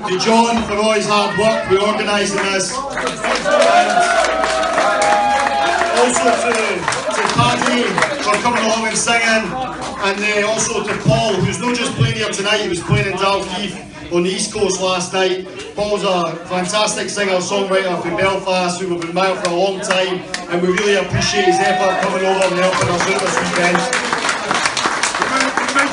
to John for all his hard work with organising this. And also to Paddy for coming along and singing. And also to Paul, who's not just playing here tonight, he was playing in Dalkeith on the East Coast last night. Paul's a fantastic singer-songwriter from Belfast who we've been admired for a long time, and we really appreciate his effort coming over and helping us out this weekend.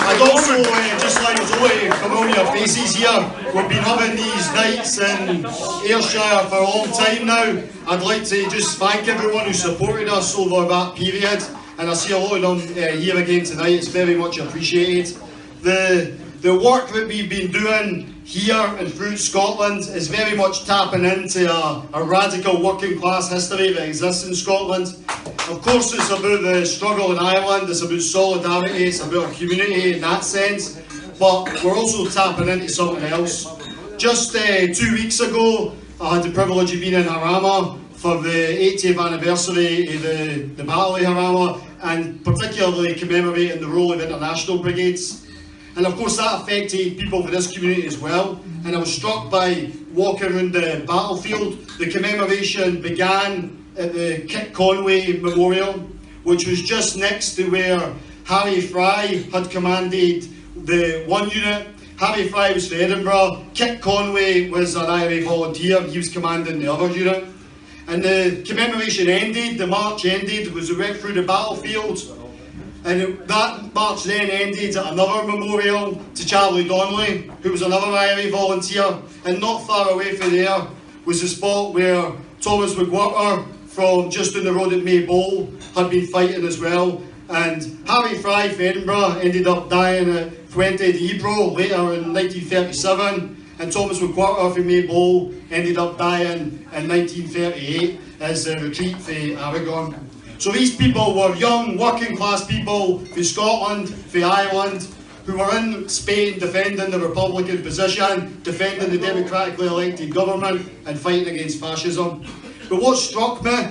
I'd also, just like there's only familiar faces here, we've been having these nights in Ayrshire for a long time now. I'd like to just thank everyone who supported us over that period, and I see a lot of them here again tonight. It's very much appreciated. The work that we've been doing here and through Scotland is very much tapping into a radical working class history that exists in Scotland. Of course, it's about the struggle in Ireland, it's about solidarity, it's about a community in that sense, but we're also tapping into something else. Just 2 weeks ago, I had the privilege of being in Harama for the 80th anniversary of the Battle of Harama, and particularly commemorating the role of international brigades. And of course that affected people for this community as well. And I was struck by walking around the battlefield. The commemoration began at the Kit Conway Memorial, which was just next to where Harry Fry had commanded the one unit. Harry Fry was for Edinburgh, Kit Conway was an IRA volunteer, he was commanding the other unit. And the commemoration ended, the march ended, was went through the battlefield. And that march then ended at another memorial to Charlie Donnelly, who was another IRA volunteer. And not far away from there was the spot where Thomas McWhirter from just down the road at Maybole had been fighting as well. And Harry Fry from Edinburgh ended up dying at Fuente de Ebro later in 1937. And Thomas McWhirter from Maybole ended up dying in 1938 as a retreat for Aragon. So these people were young, working class people from Scotland, from Ireland, who were in Spain defending the Republican position, defending the democratically elected government and fighting against fascism. But what struck me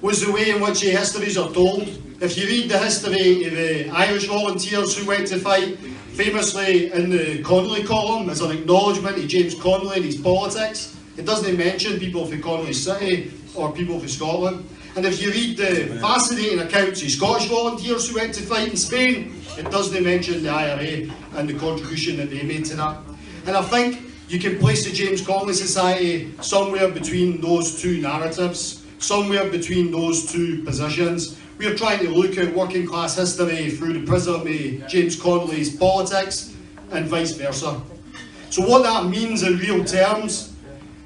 was the way in which the histories are told. If you read the history of the Irish volunteers who went to fight, famously in the Connolly column as an acknowledgement of James Connolly and his politics, it doesn't mention people from Connolly City or people from Scotland. And if you read the fascinating accounts of Scottish volunteers who went to fight in Spain, it doesn't mention the IRA and the contribution that they made to that. And I think you can place the James Connolly Society somewhere between those two narratives, somewhere between those two positions. We are trying to look at working class history through the prism of James Connolly's politics and vice versa. So what that means in real terms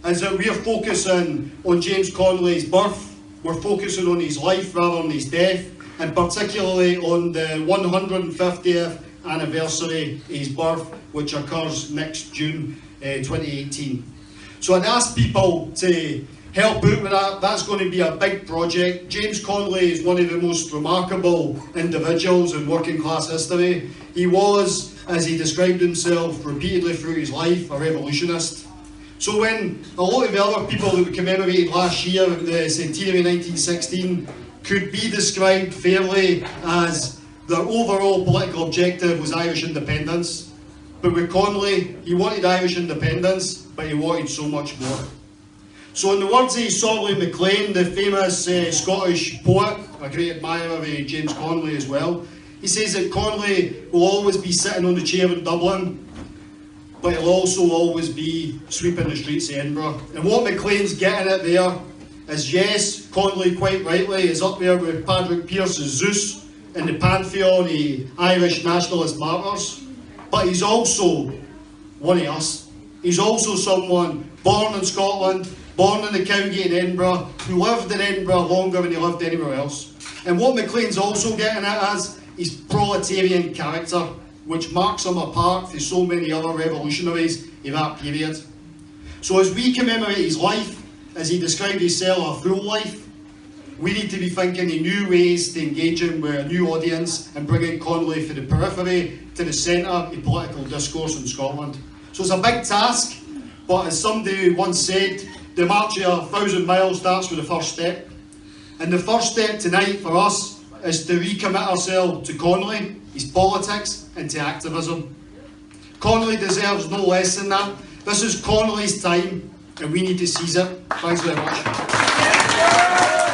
is that we are focusing on James Connolly's birth. We're focusing on his life rather than his death, and particularly on the 150th anniversary of his birth, which occurs next June 2018. So I'd ask people to help out with that. That's going to be a big project. James Connolly is one of the most remarkable individuals in working class history. He was, as he described himself repeatedly through his life, a revolutionist. So when a lot of the other people that we commemorated last year at the centenary 1916 could be described fairly as their overall political objective was Irish independence, but with Connolly, he wanted Irish independence, but he wanted so much more. So in the words of Sorley MacLean, the famous Scottish poet, a great admirer of James Connolly as well, he says that Connolly will always be sitting on the chair in Dublin, but he'll also always be sweeping the streets of Edinburgh. And what MacLean's getting at there is, yes, Connolly quite rightly is up there with Padraig Pearse's Zeus in the pantheon of Irish nationalist martyrs, but he's also one of us. He's also someone born in Scotland, born in the county in Edinburgh, who lived in Edinburgh longer than he lived anywhere else. And what MacLean's also getting at is his proletarian character, which marks him apart from so many other revolutionaries of that period. So as we commemorate his life, as he described himself, a full life, we need to be thinking of new ways to engage him with a new audience and bringing Connolly from the periphery to the centre of political discourse in Scotland. So it's a big task, but as somebody once said, the march of 1,000 miles starts with the first step. And the first step tonight for us is to recommit ourselves to Connolly, his politics and to activism. Connolly deserves no less than that. This is Connolly's time, and we need to seize it. Thanks very much.